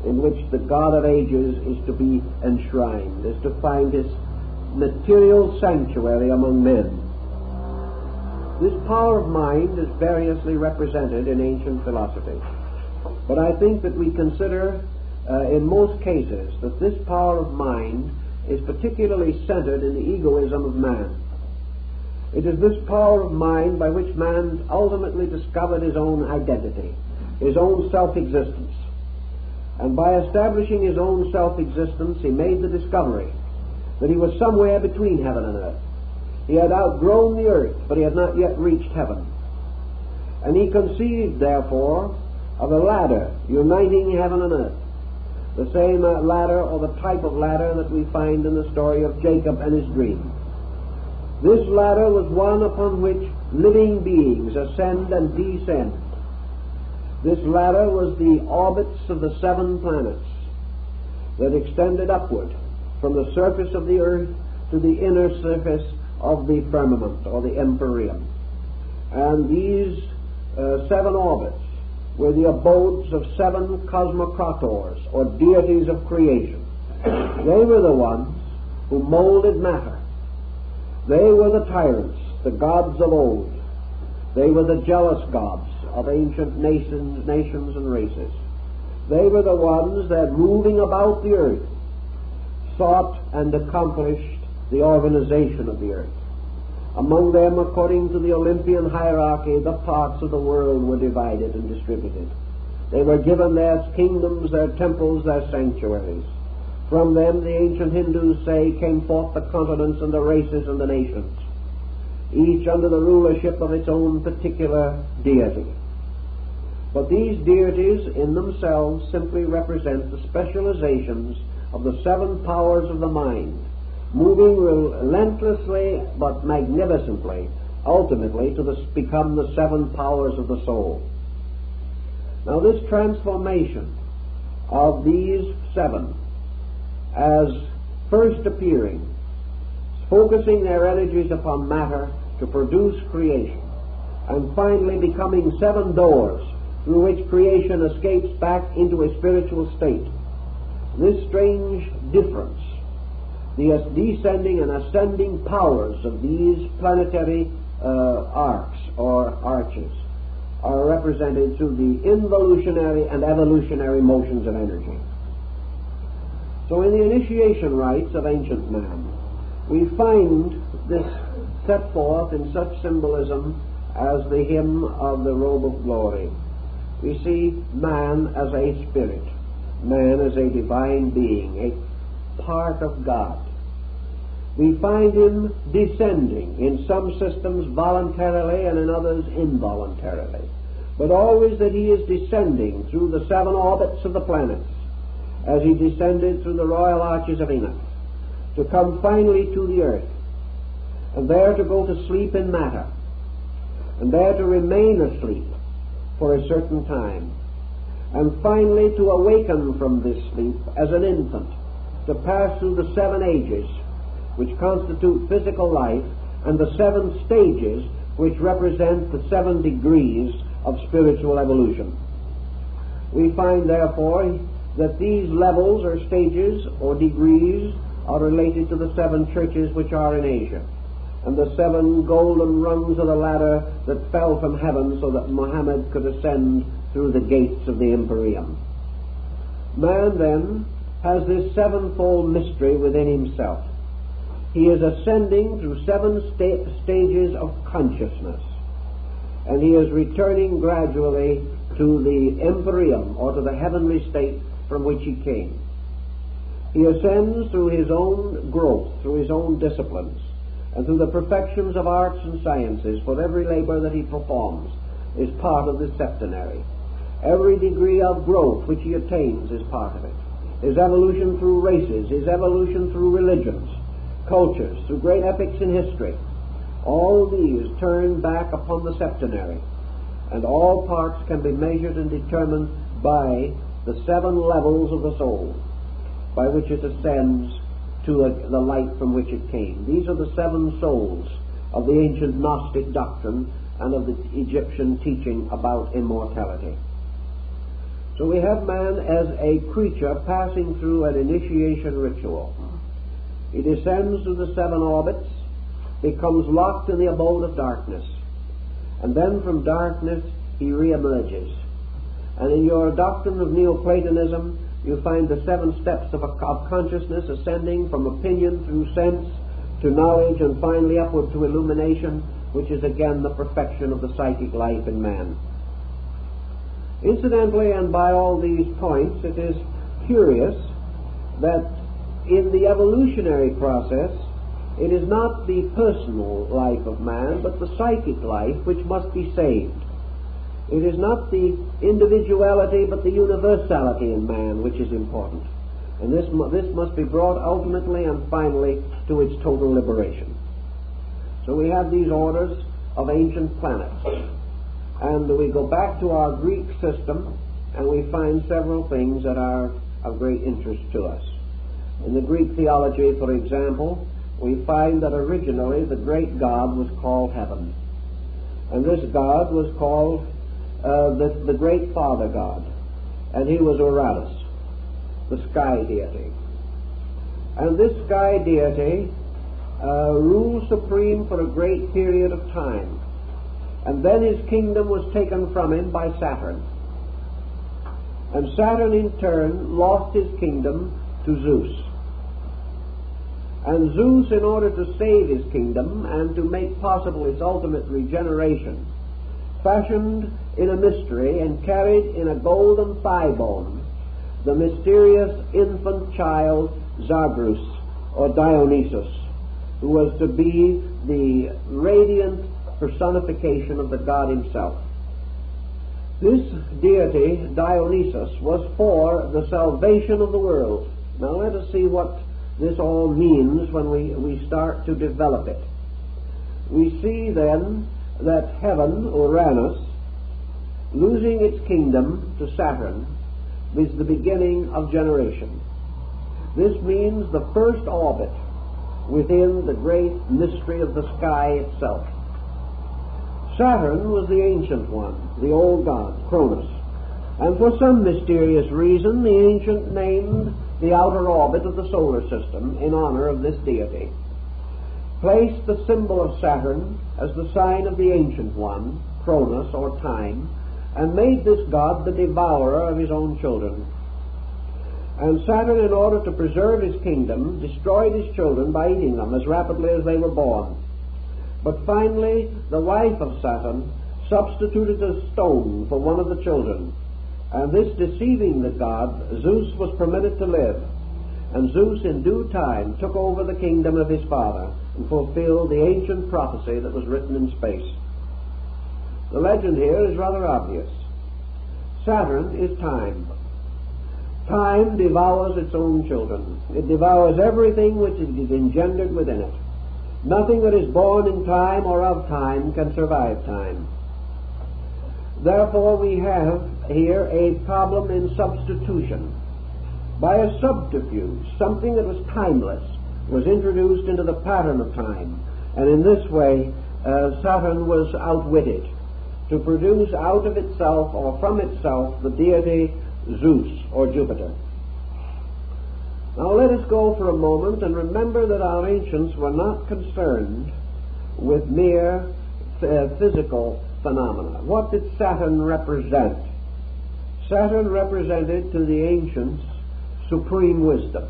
in which the God of ages is to be enshrined, is to find his material sanctuary among men. This power of mind is variously represented in ancient philosophy, but I think that we consider in most cases that this power of mind is particularly centered in the egoism of man. It is this power of mind by which man ultimately discovered his own identity, his own self-existence. And by establishing his own self-existence, he made the discovery that he was somewhere between heaven and earth. He had outgrown the earth, but he had not yet reached heaven. And he conceived, therefore, of a ladder uniting heaven and earth, the same ladder or the type of ladder that we find in the story of Jacob and his dream. This ladder was one upon which living beings ascend and descend. This ladder was the orbits of the 7 planets that extended upward from the surface of the earth to the inner surface of the firmament or the empyrean. And these 7 orbits were the abodes of 7 cosmocrators, or deities of creation. They were the ones who molded matter. They were the tyrants, the gods of old. They were the jealous gods of ancient nations and races. They were the ones that, moving about the earth, sought and accomplished the organization of the earth. Among them, according to the Olympian hierarchy, the parts of the world were divided and distributed. They were given their kingdoms, their temples, their sanctuaries. From them, the ancient Hindus say, came forth the continents and the races and the nations, each under the rulership of its own particular deity. But these deities in themselves simply represent the specializations of the 7 powers of the mind, moving relentlessly but magnificently, ultimately to become the 7 powers of the soul. Now this transformation of these 7 as first appearing, focusing their energies upon matter to produce creation, and finally becoming 7 doors through which creation escapes back into a spiritual state. This strange difference, the descending and ascending powers of these planetary arcs or arches, are represented through the involutionary and evolutionary motions of energy. So in the initiation rites of ancient man, we find this set forth in such symbolism as the hymn of the robe of glory. We see man as a spirit, man as a divine being, a part of God. We find him descending in some systems voluntarily and in others involuntarily, but always that he is descending through the 7 orbits of the planets, as he descended through the royal arches of Enoch, to come finally to the earth, and there to go to sleep in matter, and there to remain asleep for a certain time, and finally to awaken from this sleep as an infant, to pass through the 7 ages which constitute physical life, and the 7 stages which represent the 7 degrees of spiritual evolution. We find, therefore, that these levels or stages or degrees are related to the 7 churches which are in Asia, and the 7 golden rungs of the ladder that fell from heaven so that Muhammad could ascend through the gates of the Empyrean. Man, then, has this 7-fold mystery within himself. He is ascending through 7 stages of consciousness, and he is returning gradually to the Empyrean, or to the heavenly state from which he came. He ascends through his own growth, through his own disciplines, and through the perfections of arts and sciences, for every labor that he performs is part of the septenary. Every degree of growth which he attains is part of it. His evolution through races, his evolution through religions, cultures, through great epics in history, all these turn back upon the septenary, and all parts can be measured and determined by the 7 levels of the soul by which it ascends to the light from which it came. These are the 7 souls of the ancient Gnostic doctrine and of the Egyptian teaching about immortality. So we have man as a creature passing through an initiation ritual. He descends to the 7 orbits, becomes locked in the abode of darkness, and then from darkness he re-emerges. And in your doctrine of Neoplatonism, you find the 7 steps of consciousness ascending from opinion through sense to knowledge and finally upward to illumination, which is again the perfection of the psychic life in man. Incidentally, and by all these points, it is curious that in the evolutionary process, it is not the personal life of man, but the psychic life which must be saved. It is not the individuality, but the universality in man which is important. And this must be brought ultimately and finally to its total liberation. So we have these orders of ancient planets. And we go back to our Greek system, and we find several things that are of great interest to us. In the Greek theology, for example, we find that originally the great God was called Heaven. And this God was called the great Father God. And he was Uranus, the sky deity. And this sky deity ruled supreme for a great period of time. And then his kingdom was taken from him by Saturn. And Saturn in turn lost his kingdom to Zeus. And Zeus, in order to save his kingdom and to make possible its ultimate regeneration, fashioned in a mystery and carried in a golden thigh bone the mysterious infant child Zagreus, or Dionysus, who was to be the radiant personification of the God himself. This deity, Dionysus, was for the salvation of the world. Now let us see what this all means when we start to develop it. We see then that heaven, Uranus, losing its kingdom to Saturn, is the beginning of generation. This means the first orbit within the great mystery of the sky itself. Saturn was the ancient one, the old god, Cronus, and for some mysterious reason the ancient named the outer orbit of the solar system in honor of this deity, placed the symbol of Saturn as the sign of the ancient one, Cronus, or time, and made this god the devourer of his own children. And Saturn, in order to preserve his kingdom, destroyed his children by eating them as rapidly as they were born. But finally, the wife of Saturn substituted a stone for one of the children, and this deceiving the god, Zeus was permitted to live. And Zeus in due time took over the kingdom of his father and fulfilled the ancient prophecy that was written in space. The legend here is rather obvious. Saturn is time. Time devours its own children. It devours everything which is engendered within it. Nothing that is born in time or of time can survive time. Therefore we have here a problem in substitution. By a subterfuge, something that was timeless was introduced into the pattern of time, and in this way Saturn was outwitted to produce out of itself or from itself the deity Zeus or Jupiter. Now let us go for a moment and remember that our ancients were not concerned with mere physical phenomena. What did Saturn represent? Saturn represented to the ancients supreme wisdom.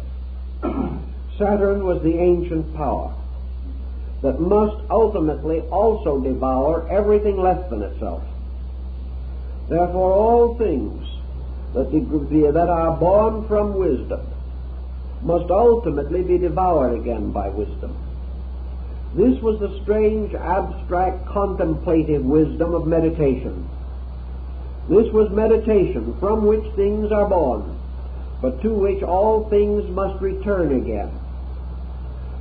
Saturn was the ancient power that must ultimately also devour everything less than itself. Therefore all things that are born from wisdom must ultimately be devoured again by wisdom. This was the strange, abstract, contemplative wisdom of meditation. This was meditation from which things are born, but to which all things must return again.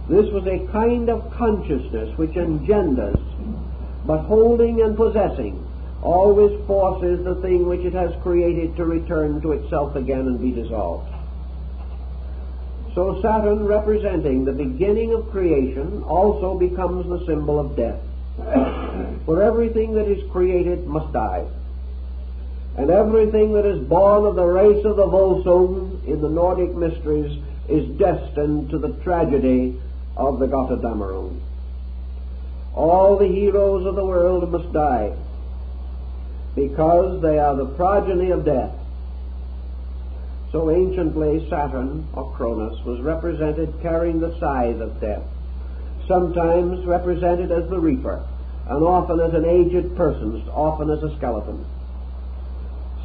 This was a kind of consciousness which engenders, but holding and possessing, always forces the thing which it has created to return to itself again and be dissolved. So Saturn, representing the beginning of creation, also becomes the symbol of death. For everything that is created must die. And everything that is born of the race of the Volsung in the Nordic mysteries is destined to the tragedy of the Götterdämmerung. All the heroes of the world must die, because they are the progeny of death. So anciently Saturn, or Cronus, was represented carrying the scythe of death, sometimes represented as the reaper, and often as an aged person, often as a skeleton.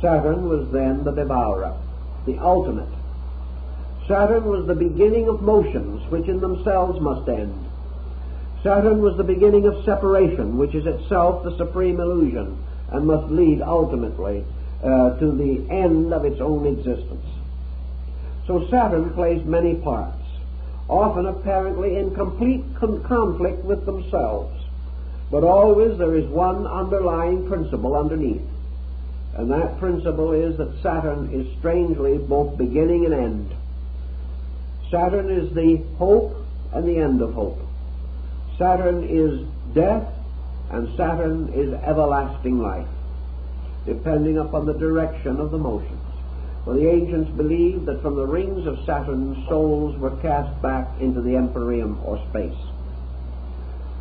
Saturn was then the devourer, the ultimate. Saturn was the beginning of motions which in themselves must end. Saturn was the beginning of separation, which is itself the supreme illusion and must lead ultimately to the end of its own existence. So Saturn plays many parts, often apparently in complete conflict with themselves, but always there is one underlying principle underneath, and that principle is that Saturn is strangely both beginning and end. Saturn is the hope and the end of hope. Saturn is death, and Saturn is everlasting life, depending upon the direction of the motions. For the ancients believed that from the rings of Saturn, souls were cast back into the empyrean or space.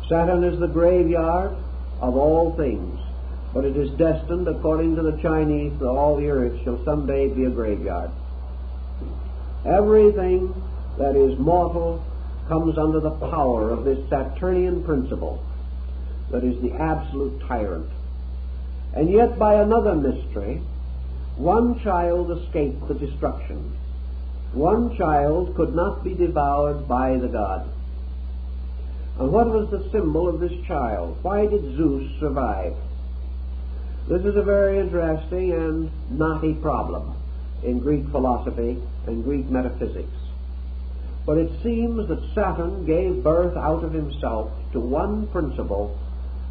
Saturn is the graveyard of all things, but it is destined, according to the Chinese, that all the earth shall someday be a graveyard. Everything that is mortal comes under the power of this Saturnian principle that is the absolute tyrant. And yet, by another mystery, one child escaped the destruction. One child could not be devoured by the god. And what was the symbol of this child? Why did Zeus survive? This is a very interesting and knotty problem in Greek philosophy and Greek metaphysics. But it seems that Saturn gave birth out of himself to one principle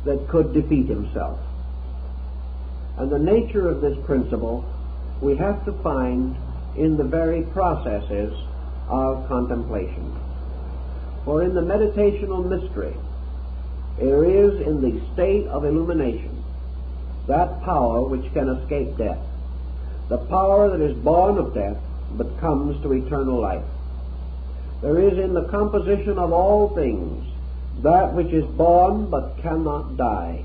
that could defeat himself. And the nature of this principle we have to find in the very processes of contemplation. For in the meditational mystery, there is in the state of illumination that power which can escape death, the power that is born of death but comes to eternal life. There is in the composition of all things that which is born but cannot die.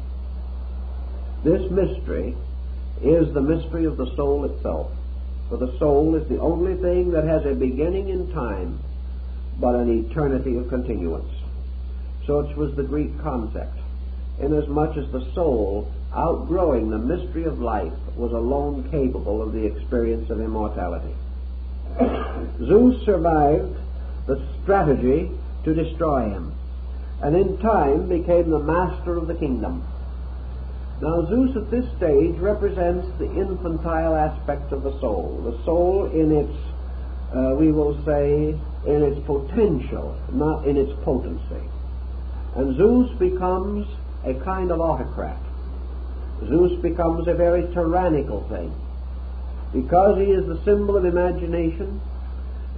This mystery is the mystery of the soul itself, for the soul is the only thing that has a beginning in time but an eternity of continuance. Such was the Greek concept, inasmuch as the soul, outgrowing the mystery of life, was alone capable of the experience of immortality. Zeus survived the strategy to destroy him, and in time became the master of the kingdom. Now Zeus at this stage represents the infantile aspect of the soul in its, we will say, in its potential, not in its potency. And Zeus becomes a kind of autocrat. Zeus becomes a very tyrannical thing, because he is the symbol of imagination,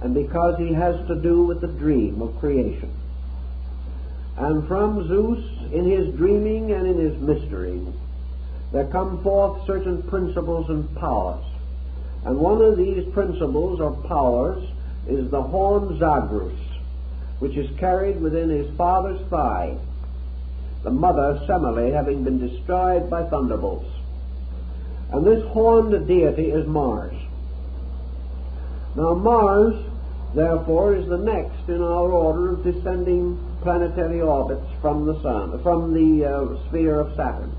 and because he has to do with the dream of creation. And from Zeus, in his dreaming and in his mystery, there come forth certain principles and powers. And one of these principles or powers is the horn Zagreus, which is carried within his father's thigh, the mother Semele having been destroyed by thunderbolts. And this horned deity is Mars. Now Mars, therefore, is the next in our order of descending planetary orbits from the sun, from the sphere of Saturn.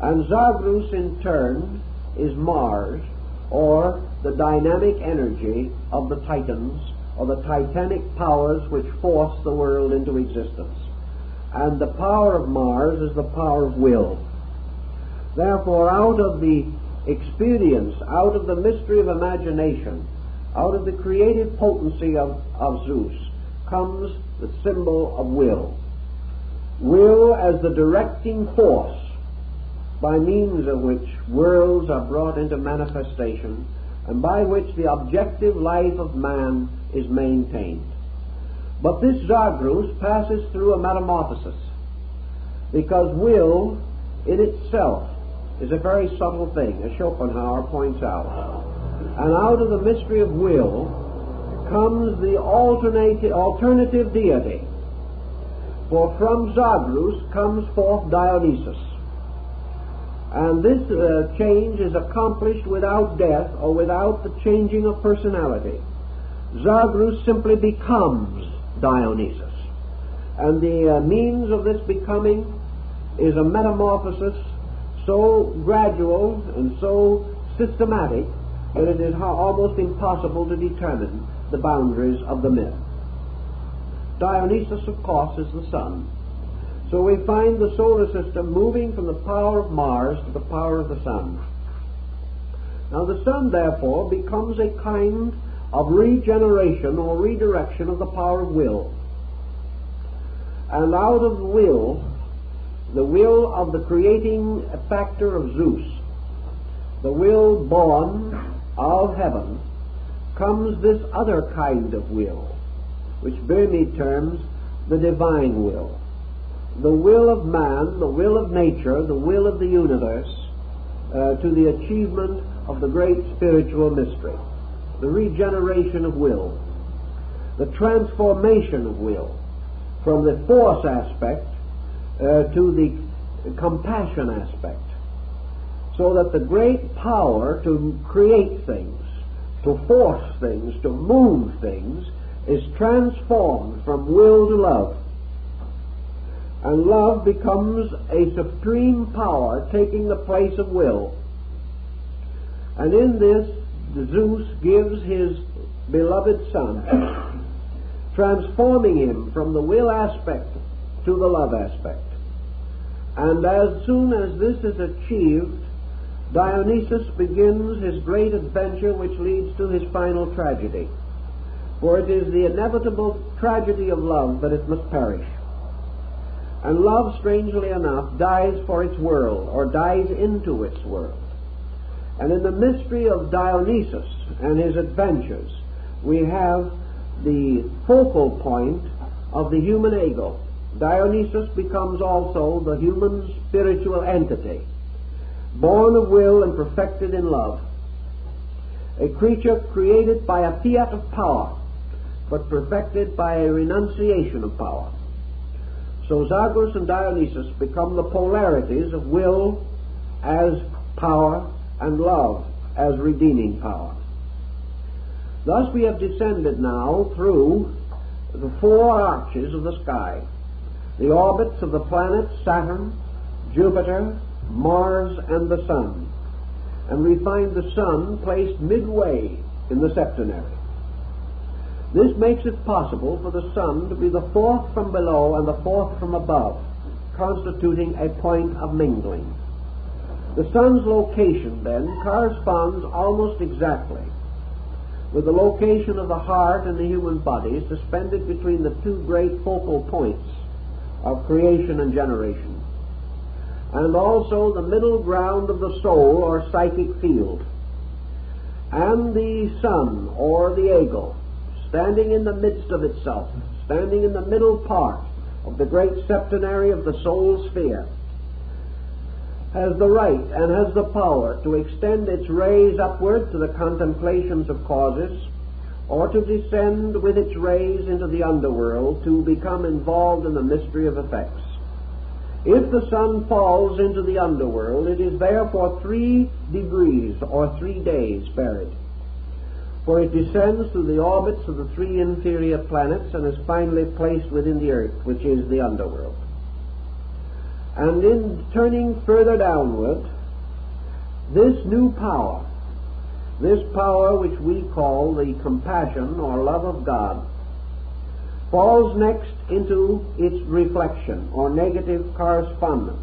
And Zagreus in turn is Mars, or the dynamic energy of the Titans, or the titanic powers which force the world into existence. And the power of Mars is the power of will. Therefore, out of the experience, out of the mystery of imagination, out of the creative potency of Zeus, comes the symbol of will. Will as the directing force by means of which worlds are brought into manifestation and by which the objective life of man is maintained. But this Zagreus passes through a metamorphosis, because will in itself is a very subtle thing, as Schopenhauer points out. And out of the mystery of will comes the alternative deity. For from Zagreus comes forth Dionysus. And this change is accomplished without death or without the changing of personality. Zagreus simply becomes Dionysus. And the means of this becoming is a metamorphosis so gradual and so systematic that it is almost impossible to determine the boundaries of the myth. Dionysus, of course, is the sun. So we find the solar system moving from the power of Mars to the power of the sun. Now the sun, therefore, becomes a kind of regeneration or redirection of the power of will. And out of the will of the creating factor of Zeus, the will born of heaven, comes this other kind of will, which Burmese terms the divine will. The will of man, the will of nature, the will of the universe, to the achievement of the great spiritual mystery. The regeneration of will. The transformation of will from the force aspect to the compassion aspect. So that the great power to create things, to force things, to move things, is transformed from will to love. And love becomes a supreme power taking the place of will. And in this, Zeus gives his beloved son, transforming him from the will aspect to the love aspect. And as soon as this is achieved, Dionysus begins his great adventure which leads to his final tragedy. For it is the inevitable tragedy of love that it must perish. And love, strangely enough, dies for its world, or dies into its world. And in the mystery of Dionysus and his adventures, we have the focal point of the human ego. Dionysus becomes also the human spiritual entity, born of will and perfected in love. A creature created by a fiat of power, but perfected by a renunciation of power. So Zagreus and Dionysus become the polarities of will as power and love as redeeming power. Thus we have descended now through the four arches of the sky, the orbits of the planets Saturn, Jupiter, Mars, and the Sun. And we find the Sun placed midway in the septenary. This makes it possible for the Sun to be the fourth from below and the fourth from above, constituting a point of mingling. The Sun's location, then, corresponds almost exactly with the location of the heart and the human body, suspended between the two great focal points of creation and generation, and also the middle ground of the soul or psychic field. And the sun or the ego, standing in the midst of itself, standing in the middle part of the great septenary of the soul sphere, has the right and has the power to extend its rays upward to the contemplations of causes, or to descend with its rays into the underworld to become involved in the mystery of effects. If the sun falls into the underworld, it is there for 3 degrees or 3 days buried. For it descends through the orbits of the 3 inferior planets and is finally placed within the earth, which is the underworld. And in turning further downward, this new power, this power which we call the compassion or love of God, falls next into its reflection or negative correspondent,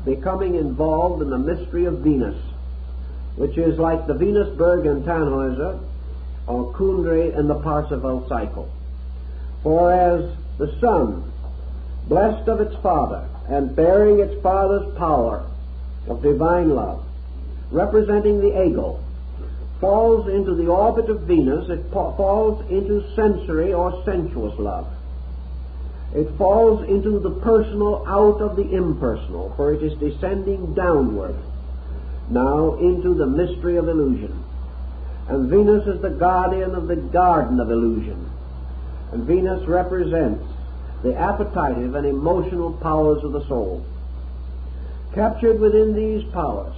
becoming involved in the mystery of Venus, which is like the Venusberg in Tannhäuser or Kundry in the Parsifal cycle. For as the sun, blessed of its father and bearing its father's power of divine love, representing the ego, falls into the orbit of Venus, it falls into sensory or sensuous love. It falls into the personal out of the impersonal, for it is descending downward now into the mystery of illusion. And Venus is the guardian of the garden of illusion. And Venus represents the appetitive and emotional powers of the soul. Captured within these powers,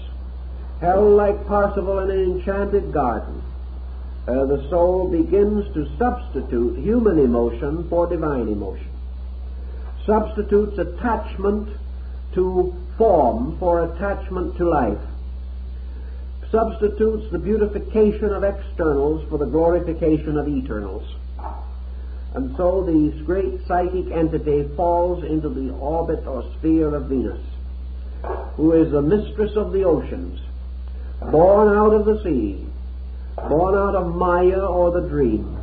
held like Parsifal in an enchanted garden, the soul begins to substitute human emotion for divine emotion, substitutes attachment to form for attachment to life, substitutes the beautification of externals for the glorification of eternals. And so this great psychic entity falls into the orbit or sphere of Venus, who is the mistress of the oceans, born out of the sea, born out of Maya or the dream.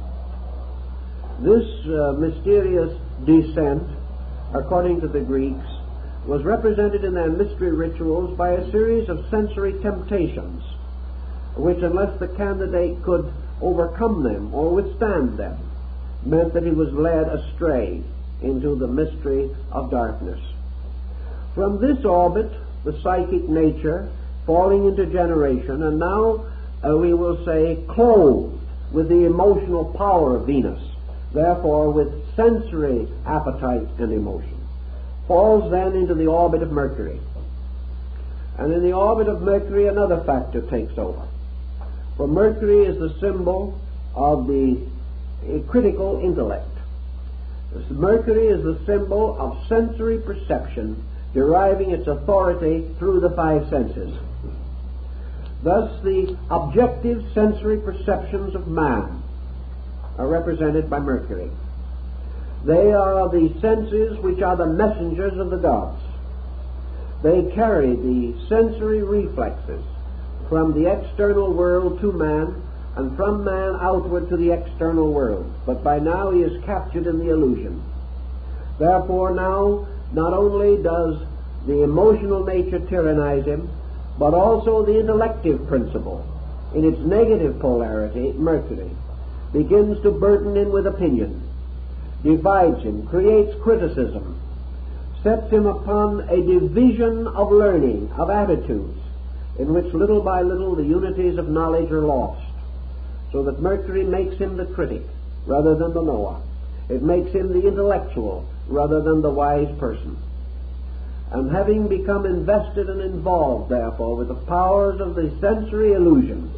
This mysterious descent, according to the Greeks, was represented in their mystery rituals by a series of sensory temptations, which, unless the candidate could overcome them or withstand them, meant that he was led astray into the mystery of darkness. From this orbit, the psychic nature falling into generation, and now we will say clothed with the emotional power of Venus, therefore with sensory appetite and emotion, falls then into the orbit of Mercury. And in the orbit of Mercury, another factor takes over. For Mercury is the symbol of the critical intellect. Mercury is the symbol of sensory perception, deriving its authority through the five senses. Thus, the objective sensory perceptions of man are represented by Mercury. They are the senses which are the messengers of the gods. They carry the sensory reflexes from the external world to man, and from man outward to the external world. But by now he is captured in the illusion. Therefore now, not only does the emotional nature tyrannize him, but also the intellective principle, in its negative polarity, Mercury, begins to burden him with opinion, divides him, creates criticism, sets him upon a division of learning, of attitudes, in which little by little the unities of knowledge are lost, so that Mercury makes him the critic rather than the knower. It makes him the intellectual rather than the wise person. And having become invested and involved, therefore, with the powers of the sensory illusions,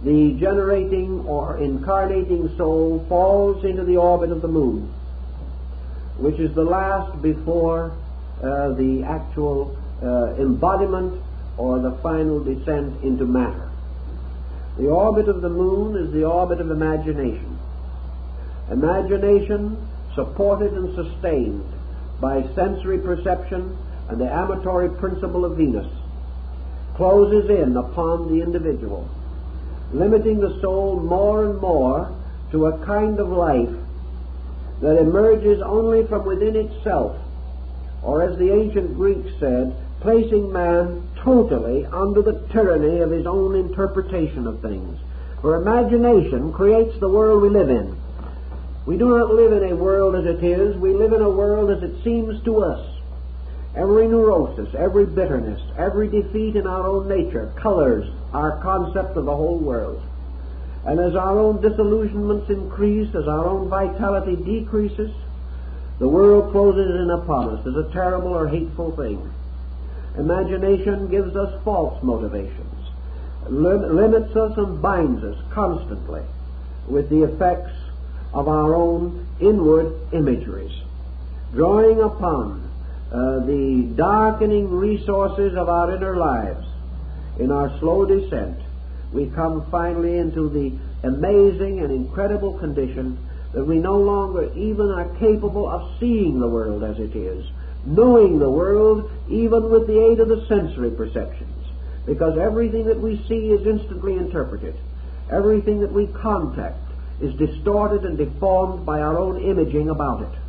the generating or incarnating soul falls into the orbit of the moon, which is the last before the actual embodiment or the final descent into matter. The orbit of the moon is the orbit of imagination. Imagination, supported and sustained by sensory perception and the amatory principle of Venus, closes in upon the individual, limiting the soul more and more to a kind of life that emerges only from within itself, or as the ancient Greeks said, placing man totally under the tyranny of his own interpretation of things. For imagination creates the world we live in. We do not live in a world as it is, we live in a world as it seems to us. Every neurosis, every bitterness, every defeat in our own nature colors our concept of the whole world. And as our own disillusionments increase, as our own vitality decreases, the world closes in upon us as a terrible or hateful thing. Imagination gives us false motivations, limits us and binds us constantly with the effects of our own inward imageries, drawing upon the darkening resources of our inner lives. In our slow descent, we come finally into the amazing and incredible condition that we no longer even are capable of seeing the world as it is, knowing the world even with the aid of the sensory perceptions, because everything that we see is instantly interpreted. Everything that we contact is distorted and deformed by our own imaging about it.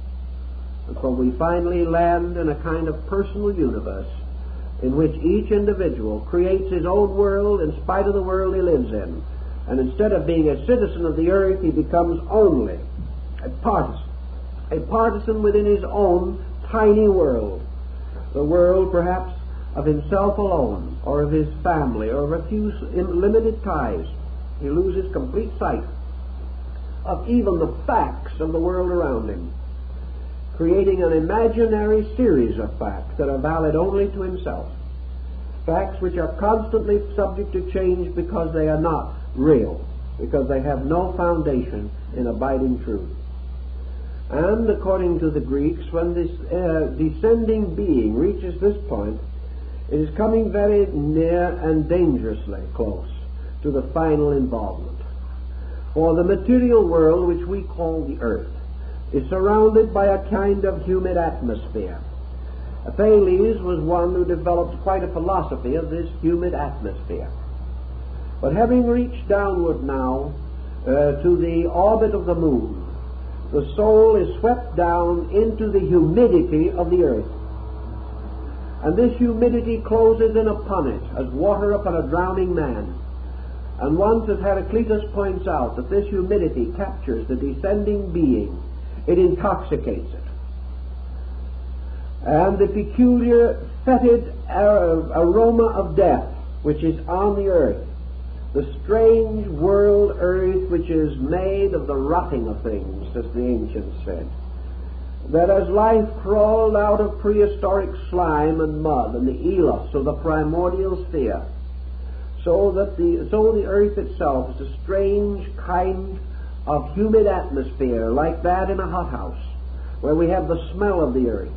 And so we finally land in a kind of personal universe in which each individual creates his own world in spite of the world he lives in. And instead of being a citizen of the earth, he becomes only a partisan within his own tiny world, the world perhaps of himself alone, or of his family, or of a few limited ties. He loses complete sight of even the facts of the world around him, creating an imaginary series of facts that are valid only to himself, facts which are constantly subject to change because they are not real, because they have no foundation in abiding truth. And according to the Greeks, when this descending being reaches this point, it is coming very near and dangerously close to the final involvement. For the material world, which we call the earth, is surrounded by a kind of humid atmosphere. Thales was one who developed quite a philosophy of this humid atmosphere. But having reached downward now to the orbit of the moon, the soul is swept down into the humidity of the earth. And this humidity closes in upon it as water upon a drowning man. And once, as Heraclitus points out, that this humidity captures the descending being, it intoxicates it. And the peculiar fetid aroma of death which is on the earth, the strange world earth which is made of the rotting of things, as the ancients said, that as life crawled out of prehistoric slime and mud and the elos of the primordial sphere, so the earth itself is a strange kind of humid atmosphere, like that in a hothouse, where we have the smell of the earth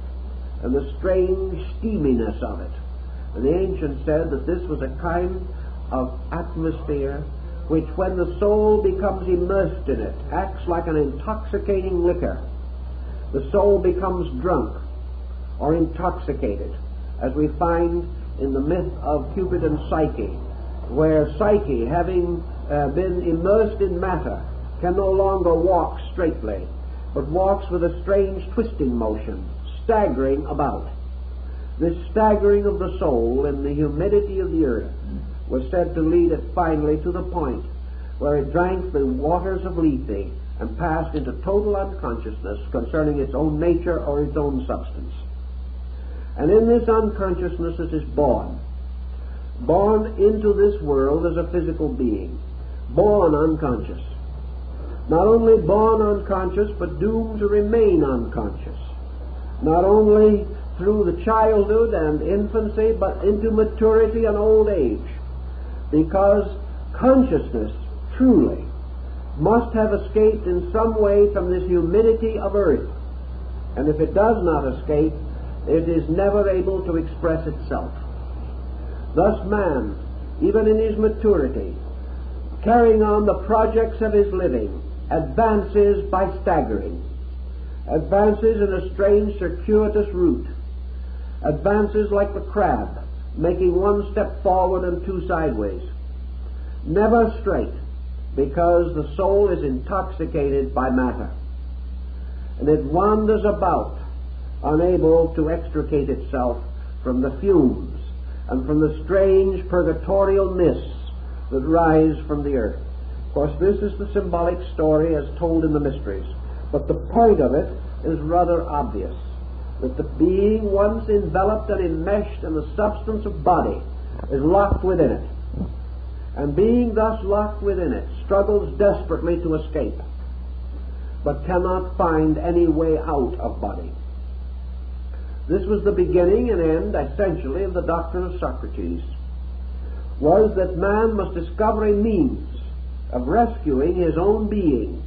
and the strange steaminess of it. And the ancients said that this was a kind of atmosphere which, when the soul becomes immersed in it, acts like an intoxicating liquor. The soul becomes drunk or intoxicated, as we find in the myth of Cupid and Psyche, where Psyche, having been immersed in matter, can no longer walk straightly, but walks with a strange twisting motion, staggering about. This staggering of the soul in the humidity of the earth was said to lead it finally to the point where it drank the waters of Lethe and passed into total unconsciousness concerning its own nature or its own substance. And in this unconsciousness it is born into this world as a physical being, born unconscious. Not only born unconscious, but doomed to remain unconscious, not only through the childhood and infancy, but into maturity and old age, because consciousness truly must have escaped in some way from this humidity of earth, and if it does not escape, it is never able to express itself. Thus man, even in his maturity, carrying on the projects of his living, advances by staggering, advances in a strange circuitous route, advances like the crab, making one step forward and two sideways, never straight, because the soul is intoxicated by matter, and it wanders about, unable to extricate itself from the fumes and from the strange purgatorial mists that rise from the earth. Of course, this is the symbolic story as told in the mysteries, but the point of it is rather obvious, that the being, once enveloped and enmeshed in the substance of body, is locked within it, and being thus locked within it, struggles desperately to escape, but cannot find any way out of body. This was the beginning and end, essentially, of the doctrine of Socrates, was that man must discover a means of rescuing his own being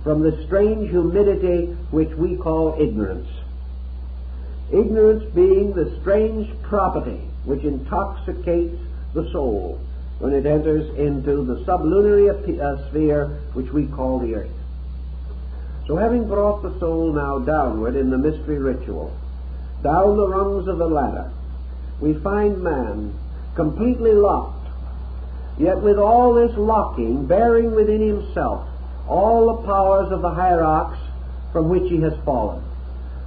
from the strange humidity which we call ignorance. Ignorance being the strange property which intoxicates the soul when it enters into the sublunary sphere which we call the earth. So having brought the soul now downward in the mystery ritual, down the rungs of the ladder, we find man completely locked, yet with all this locking bearing within himself all the powers of the hierarchs from which he has fallen,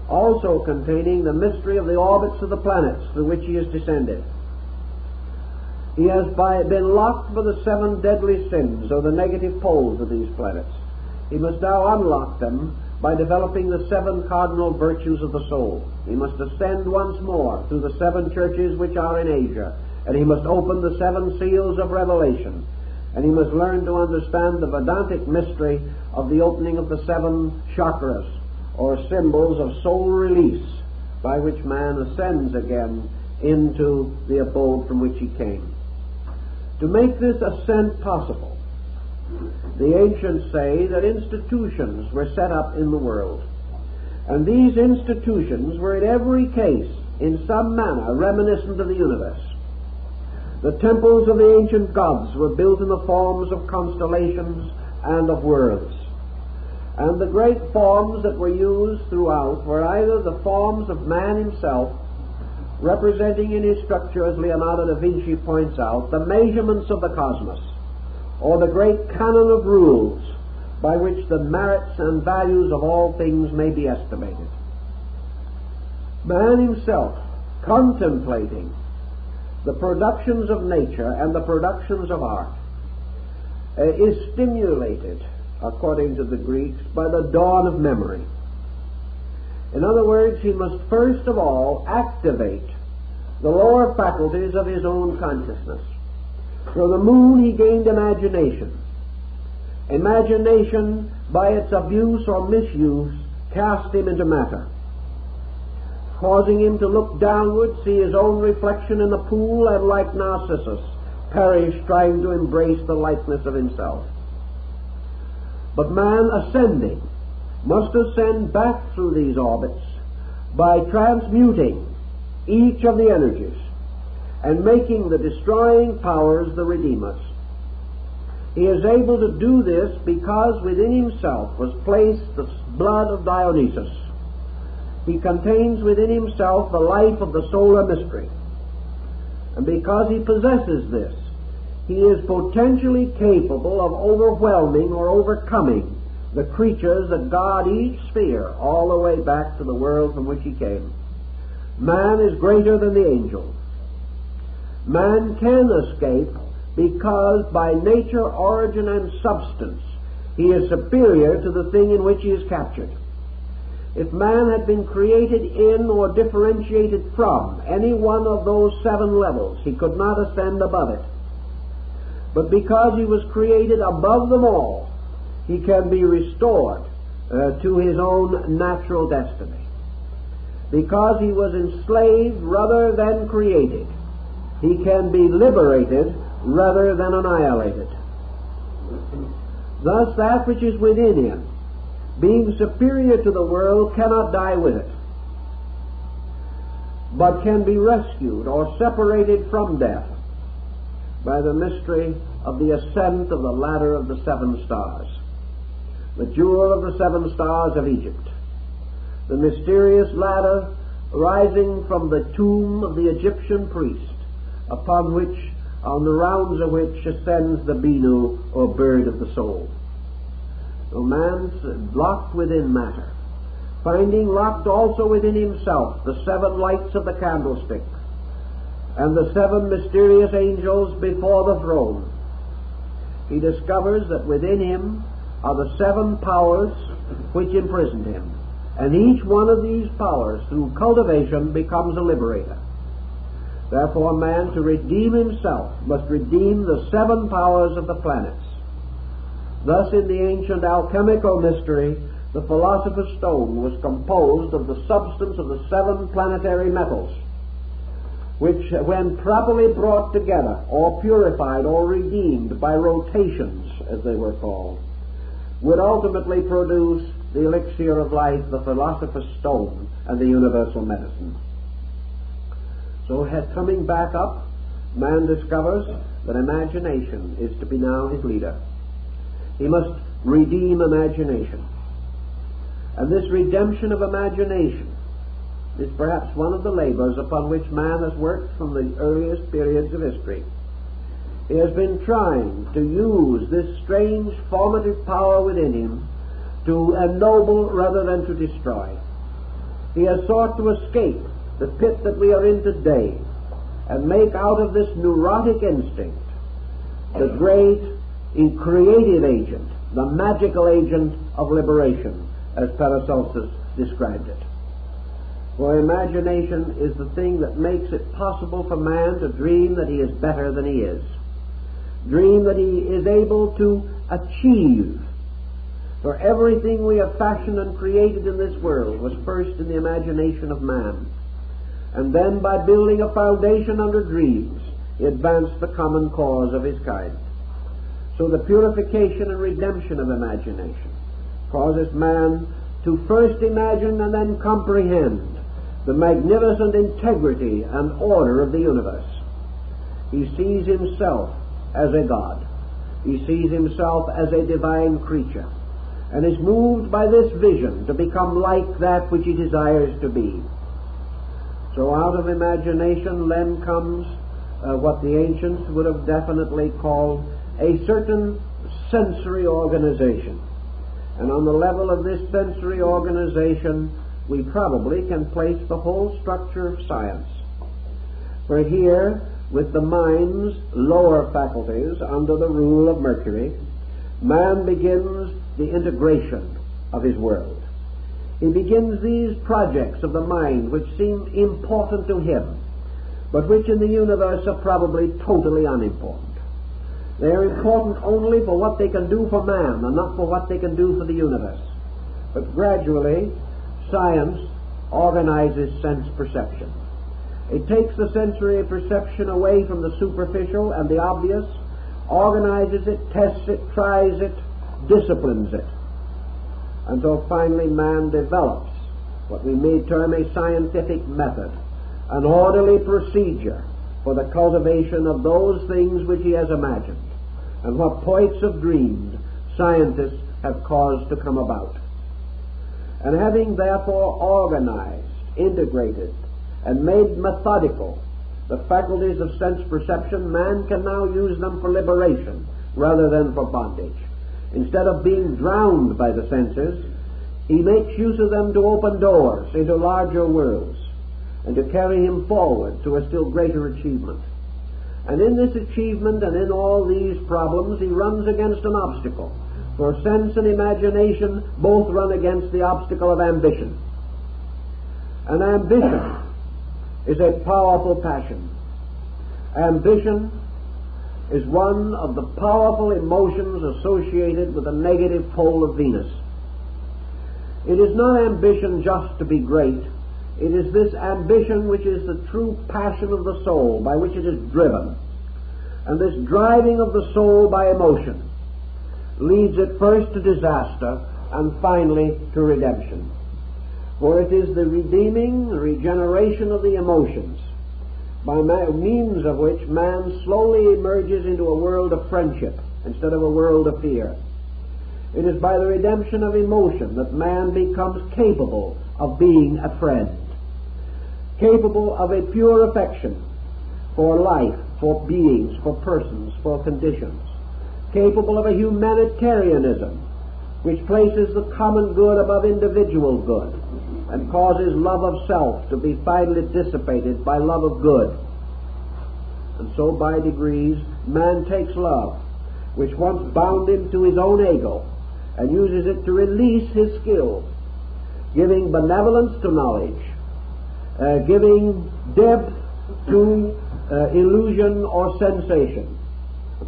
also containing the mystery of the orbits of the planets through which he has descended. He has been locked by the 7 deadly sins, or the negative poles of these planets. He must now unlock them by developing the 7 cardinal virtues of the soul. He must ascend once more through the 7 churches which are in Asia, and he must open the 7 seals of revelation, and he must learn to understand the Vedantic mystery of the opening of the 7 chakras, or symbols of soul release, by which man ascends again into the abode from which he came. To make this ascent possible, the ancients say that institutions were set up in the world, and these institutions were in every case in some manner reminiscent of the universe. The temples of the ancient gods were built in the forms of constellations and of worlds, and the great forms that were used throughout were either the forms of man himself, representing in his structure, as Leonardo da Vinci points out, the measurements of the cosmos, or the great canon of rules by which the merits and values of all things may be estimated. Man himself, contemplating the productions of nature and the productions of art, is stimulated, according to the Greeks, by the dawn of memory. In other words, he must first of all activate the lower faculties of his own consciousness. From the moon he gained imagination. Imagination, by its abuse or misuse, cast him into matter, causing him to look downward, see his own reflection in the pool, and like Narcissus, perish trying to embrace the likeness of himself. But man ascending must ascend back through these orbits by transmuting each of the energies and making the destroying powers the redeemers. He is able to do this because within himself was placed the blood of Dionysus. He contains within himself the life of the solar mystery. And because he possesses this, he is potentially capable of overwhelming or overcoming the creatures that guard each sphere all the way back to the world from which he came. Man is greater than the angels. Man can escape because by nature, origin, and substance he is superior to the thing in which he is captured. If man had been created in or differentiated from any one of those 7 levels, he could not ascend above it. But because he was created above them all, he can be restored to his own natural destiny. Because he was enslaved rather than created, he can be liberated rather than annihilated. Thus, that which is within him, being superior to the world, cannot die with it, but can be rescued or separated from death by the mystery of the ascent of the ladder of the 7 stars, the jewel of the 7 stars of Egypt, the mysterious ladder rising from the tomb of the Egyptian priest, upon which, on the rounds of which ascends the Binu, or bird of the soul. So man's locked within matter, finding locked also within himself the 7 lights of the candlestick and the 7 mysterious angels before the throne. He discovers that within him are the 7 powers which imprisoned him, and each one of these powers, through cultivation, becomes a liberator. Therefore, man, to redeem himself, must redeem the 7 powers of the planets. Thus, in the ancient alchemical mystery, the philosopher's stone was composed of the substance of the 7 planetary metals, which, when properly brought together, or purified, or redeemed by rotations, as they were called, would ultimately produce the elixir of life, the philosopher's stone, and the universal medicine. So, coming back up, man discovers that imagination is to be now his leader. He must redeem imagination. And this redemption of imagination is perhaps one of the labors upon which man has worked from the earliest periods of history. He has been trying to use this strange formative power within him to ennoble rather than to destroy. He has sought to escape the pit that we are in today and make out of this neurotic instinct the great creative agent, the magical agent of liberation, as Paracelsus described it. For imagination is the thing that makes it possible for man to dream that he is better than he is, dream that he is able to achieve. For everything we have fashioned and created in this world was first in the imagination of man, and then by building a foundation under dreams, he advanced the common cause of his kind. So the purification and redemption of imagination causes man to first imagine and then comprehend the magnificent integrity and order of the universe. He sees himself as a God. He sees himself as a divine creature, and is moved by this vision to become like that which he desires to be. So out of imagination then comes what the ancients would have definitely called a certain sensory organization. And on the level of this sensory organization, we probably can place the whole structure of science. For here, with the mind's lower faculties under the rule of Mercury, man begins the integration of his world. He begins these projects of the mind which seem important to him, but which in the universe are probably totally unimportant. They are important only for what they can do for man and not for what they can do for the universe. But gradually, science organizes sense perception. It takes the sensory perception away from the superficial and the obvious, organizes it, tests it, tries it, disciplines it, until finally man develops what we may term a scientific method, an orderly procedure for the cultivation of those things which he has imagined, and what poets have dreamed scientists have caused to come about. And having therefore organized, integrated, and made methodical the faculties of sense perception, man can now use them for liberation rather than for bondage. Instead of being drowned by the senses, he makes use of them to open doors into larger worlds and to carry him forward to a still greater achievement. And in this achievement and in all these problems, he runs against an obstacle. For sense and imagination both run against the obstacle of ambition. And ambition is a powerful passion. Ambition is one of the powerful emotions associated with the negative pole of Venus. It is not ambition just to be great. It is this ambition which is the true passion of the soul, by which it is driven. And this driving of the soul by emotion leads it first to disaster and finally to redemption. For it is the redeeming, regeneration of the emotions, by means of which man slowly emerges into a world of friendship instead of a world of fear. It is by the redemption of emotion that man becomes capable of being a friend, capable of a pure affection for life, for beings, for persons, for conditions, capable of a humanitarianism which places the common good above individual good and causes love of self to be finally dissipated by love of good. And so by degrees man takes love, which once bound him to his own ego, and uses it to release his skill, giving benevolence to knowledge, giving depth to illusion or sensation.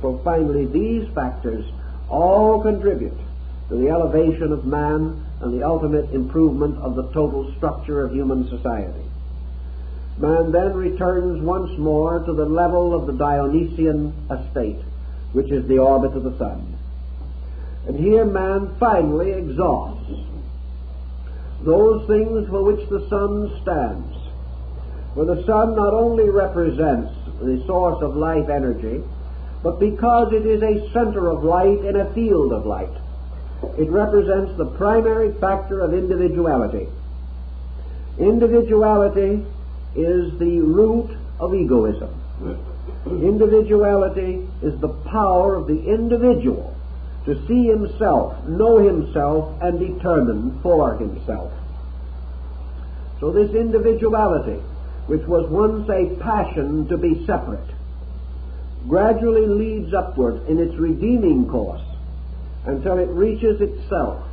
So finally these factors all contribute to the elevation of man and the ultimate improvement of the total structure of human society. Man then returns once more to the level of the Dionysian estate, which is the orbit of the sun. And here man finally exhausts those things for which the sun stands. For the sun not only represents the source of life energy, but because it is a center of light in a field of light, it represents the primary factor of individuality. Individuality is the root of egoism. Individuality is the power of the individual to see himself, know himself, and determine for himself. So this individuality, which was once a passion to be separate, gradually leads upward in its redeeming course until it reaches itself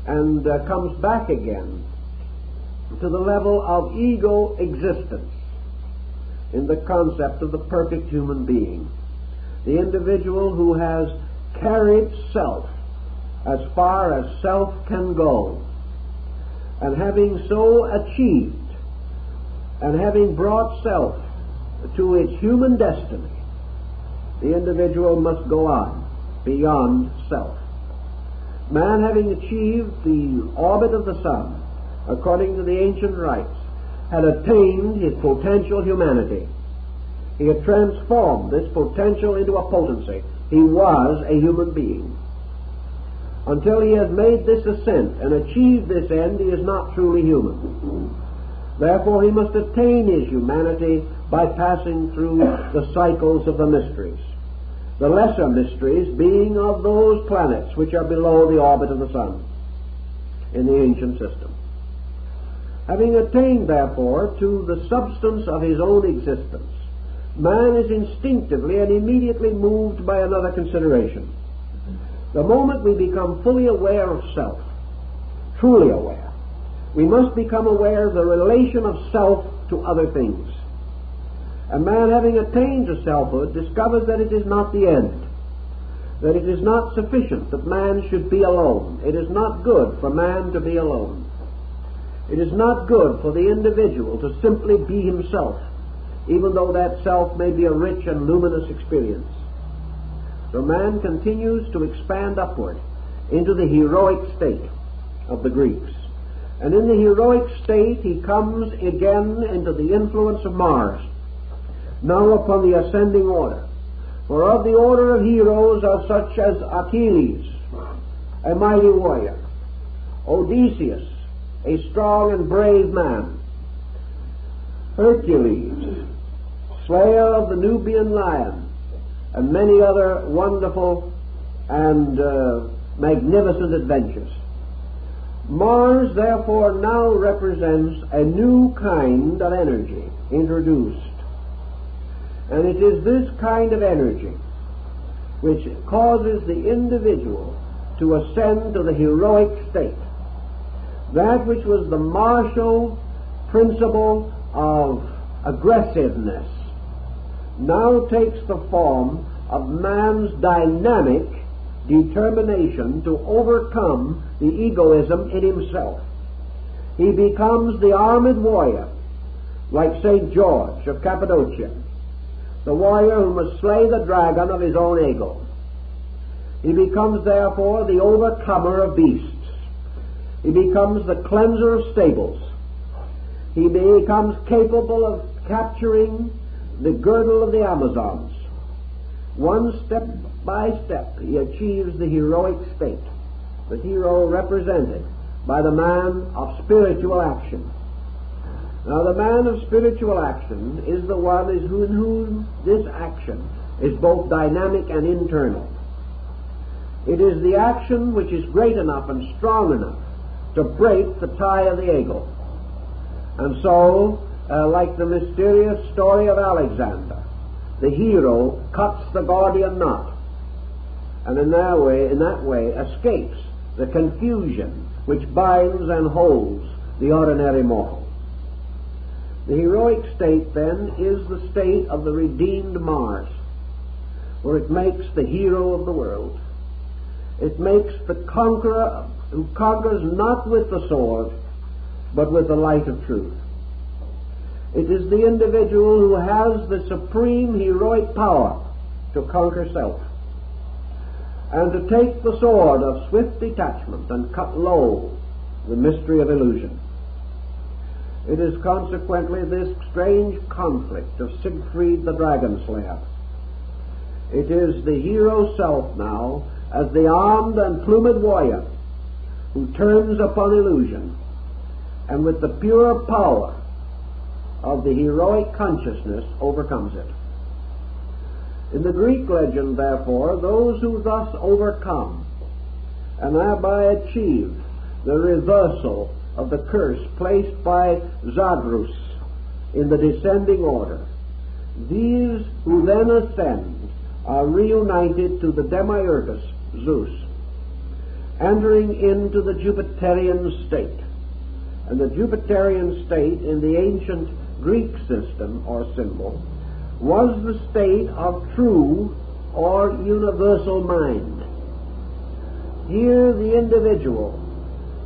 and comes back again to the level of ego existence in the concept of the perfect human being. The individual who has carried self as far as self can go, and having so achieved, and having brought self to its human destiny, the individual must go on beyond self. Man, having achieved the orbit of the sun, according to the ancient rites, had attained his potential humanity. He had transformed this potential into a potency. He was a human being. Until he has made this ascent and achieved this end, he is not truly human. Therefore, he must attain his humanity by passing through the cycles of the mysteries. The lesser mysteries being of those planets which are below the orbit of the sun in the ancient system. Having attained, therefore, to the substance of his own existence, man is instinctively and immediately moved by another consideration. The moment we become fully aware of self, truly aware, we must become aware of the relation of self to other things. A man, having attained to selfhood, discovers that it is not the end, that it is not sufficient that man should be alone. It is not good for man to be alone. It is not good for the individual to simply be himself, even though that self may be a rich and luminous experience. So man continues to expand upward into the heroic state of the Greeks. And in the heroic state he comes again into the influence of Mars, now upon the ascending order. For of the order of heroes are such as Achilles, a mighty warrior, Odysseus, a strong and brave man, Hercules, slayer of the Nubian lion, and many other wonderful and magnificent adventures. Mars, therefore, now represents a new kind of energy introduced. And it is this kind of energy which causes the individual to ascend to the heroic state. That which was the martial principle of aggressiveness now takes the form of man's dynamic determination to overcome the egoism in himself. He becomes the armored warrior, like St. George of Cappadocia, the warrior who must slay the dragon of his own ego. He becomes, therefore, the overcomer of beasts. He becomes the cleanser of stables. He becomes capable of capturing the girdle of the Amazons. One step by step he achieves the heroic state, the hero represented by the man of spiritual action. Now, the man of spiritual action is the one in whom this action is both dynamic and internal. It is the action which is great enough and strong enough to break the tie of the ego. And so, like the mysterious story of Alexander, the hero cuts the Gordian knot, and in that way escapes the confusion which binds and holds the ordinary mortal. The heroic state, then, is the state of the redeemed Mars, where it makes the hero of the world. It makes the conqueror who conquers not with the sword, but with the light of truth. It is the individual who has the supreme heroic power to conquer self, and to take the sword of swift detachment and cut low the mystery of illusion. It is consequently this strange conflict of Siegfried the Dragon Slayer. It is the hero self now, as the armed and plumed warrior, who turns upon illusion, and with the pure power of the heroic consciousness overcomes it. In the Greek legend, therefore, those who thus overcome and thereby achieve the reversal of the curse placed by Zadrus in the descending order, these who then ascend are reunited to the demiurgus Zeus. entering into the Jupiterian state. And the Jupiterian state in the ancient Greek system or symbol was the state of true or universal mind. Here the individual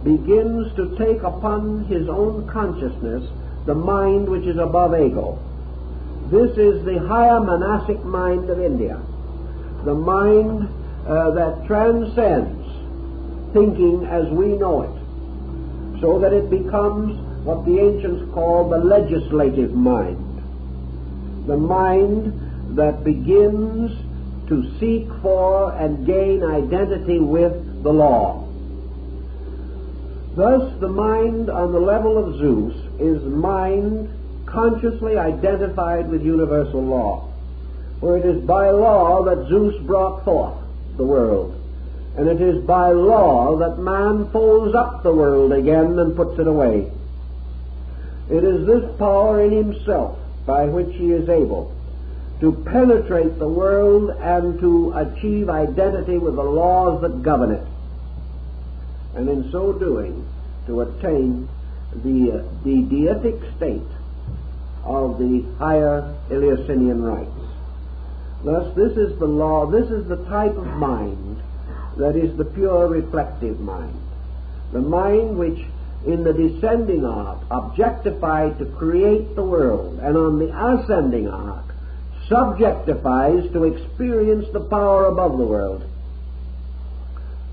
begins to take upon his own consciousness the mind which is above ego. This is the higher monastic mind of India, the mind that transcends thinking as we know it, so that it becomes what the ancients called the legislative mind, the mind that begins to seek for and gain identity with the law. Thus, the mind on the level of Zeus is mind consciously identified with universal law, for it is by law that Zeus brought forth the world, and it is by law that man folds up the world again and puts it away. It is this power in himself by which he is able to penetrate the world and to achieve identity with the laws that govern it, and in so doing to attain the deitic state of the higher Eleusinian rites. Thus, this is the law, this is the type of mind that is the pure reflective mind, the mind which in the descending arc objectified to create the world, and on the ascending arc subjectifies to experience the power above the world.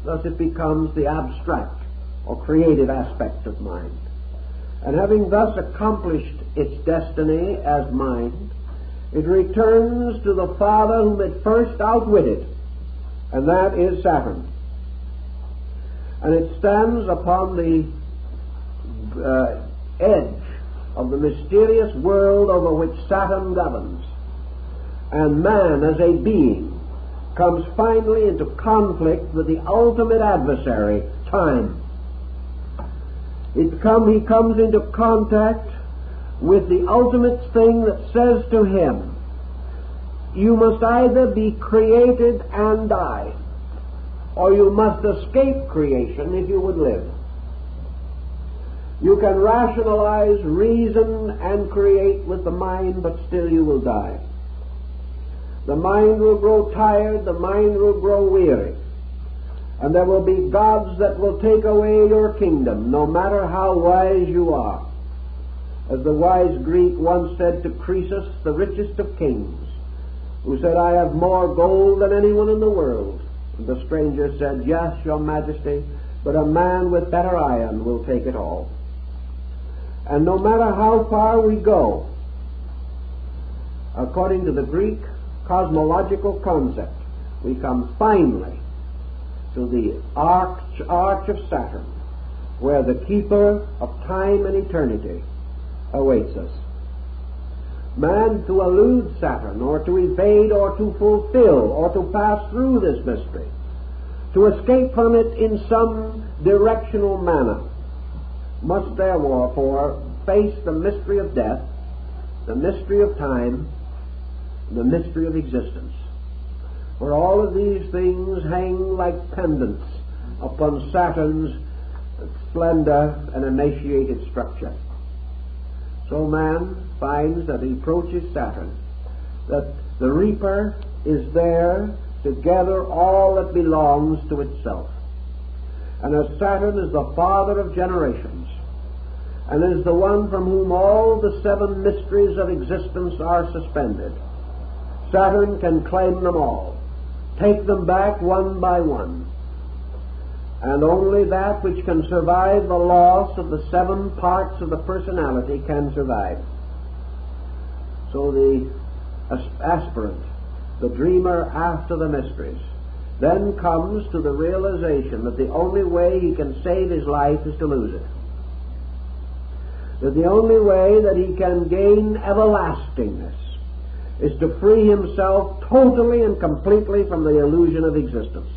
Thus it becomes the abstract or creative aspect of mind. And having thus accomplished its destiny as mind, it returns to the father whom it first outwitted, and that is Saturn. And it stands upon the edge of the mysterious world over which Saturn governs. And man, as a being, comes finally into conflict with the ultimate adversary, time. He comes into contact with the ultimate thing that says to him, you must either be created and die, or you must escape creation if you would live. You can rationalize, reason, and create with the mind, but still you will die. The mind will grow tired, the mind will grow weary, and there will be gods that will take away your kingdom, no matter how wise you are. As the wise Greek once said to Croesus, the richest of kings, who said, I have more gold than anyone in the world. And the stranger said, yes, your majesty, but a man with better iron will take it all. And no matter how far we go, according to the Greek cosmological concept, we come finally to the arch of Saturn, where the keeper of time and eternity awaits us. Man, to elude Saturn, or to evade, or to fulfill, or to pass through this mystery, to escape from it in some directional manner, must therefore face the mystery of death, the mystery of time, the mystery of existence. For all of these things hang like pendants upon Saturn's splendor and emaciated structure. So man finds that he approaches Saturn, that the reaper is there to gather all that belongs to itself. And as Saturn is the father of generations, and is the one from whom all the seven mysteries of existence are suspended, Saturn can claim them all, take them back one by one, and only that which can survive the loss of the seven parts of the personality can survive. So the aspirant, the dreamer after the mysteries, then comes to the realization that the only way he can save his life is to lose it. That the only way that he can gain everlastingness is to free himself totally and completely from the illusion of existence.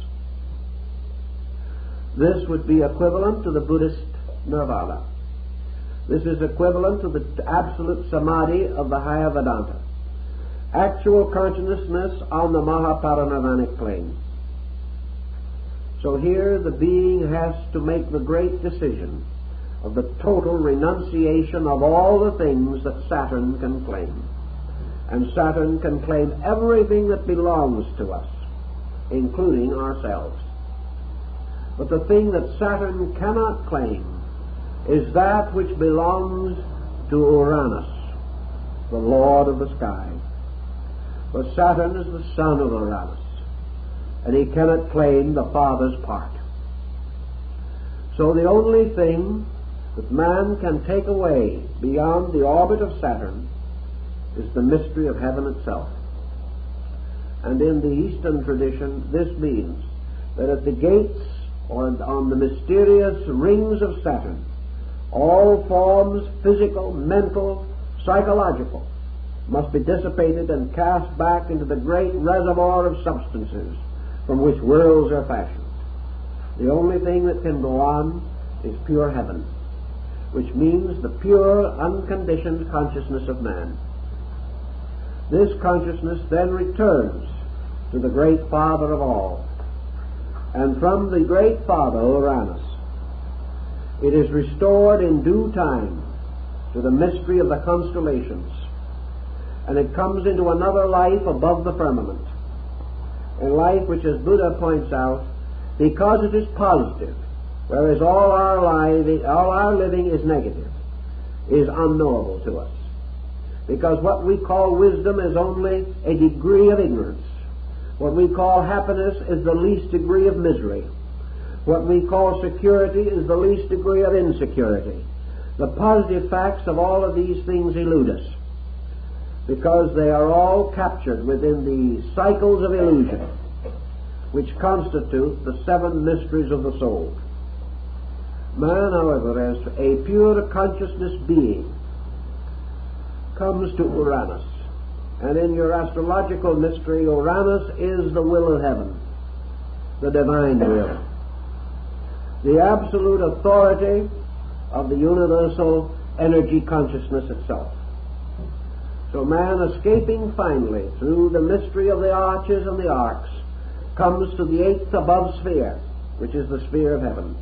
This would be equivalent to the Buddhist nirvana. This is equivalent to the absolute samadhi of the higher Vedanta. Actual consciousness on the Mahaparinirvanic plane. So here the being has to make the great decision of the total renunciation of all the things that Saturn can claim. And Saturn can claim everything that belongs to us, including ourselves. But the thing that Saturn cannot claim is that which belongs to Uranus, the lord of the sky. For Saturn is the son of Uranus, and he cannot claim the father's part. So the only thing that man can take away beyond the orbit of Saturn is the mystery of heaven itself. And in the Eastern tradition, this means that at the gates or on the mysterious rings of Saturn, all forms, physical, mental, psychological, must be dissipated and cast back into the great reservoir of substances from which worlds are fashioned. The only thing that can go on is pure heaven, which means the pure, unconditioned consciousness of man. This consciousness then returns to the great Father of all, and from the great Father, Uranus, it is restored in due time to the mystery of the constellations, and it comes into another life above the firmament, a life which, as Buddha points out, because it is positive, whereas all our living is negative, is unknowable to us. Because what we call wisdom is only a degree of ignorance. What we call happiness is the least degree of misery. What we call security is the least degree of insecurity. The positive facts of all of these things elude us, because they are all captured within the cycles of illusion which constitute the seven mysteries of the soul. Man, however, as a pure consciousness being, comes to Uranus. And in your astrological mystery, Uranus is the will of heaven, the divine will, the absolute authority of the universal energy consciousness itself. So man, escaping finally through the mystery of the arches and the arcs, comes to the eighth above sphere, which is the sphere of heaven.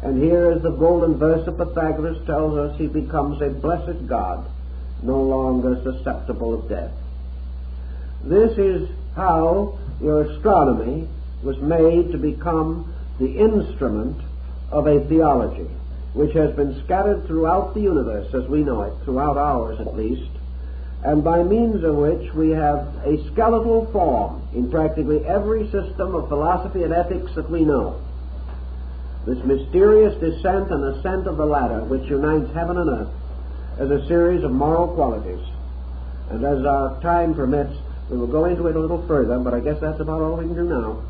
And here, as the golden verse of Pythagoras tells us, he becomes a blessed God, no longer susceptible of death. This is how your astronomy was made to become the instrument of a theology which has been scattered throughout the universe as we know it, throughout ours at least, and by means of which we have a skeletal form in practically every system of philosophy and ethics that we know. This mysterious descent and ascent of the ladder which unites heaven and earth as a series of moral qualities. And as our time permits, we will go into it a little further, but I guess that's about all we can do now.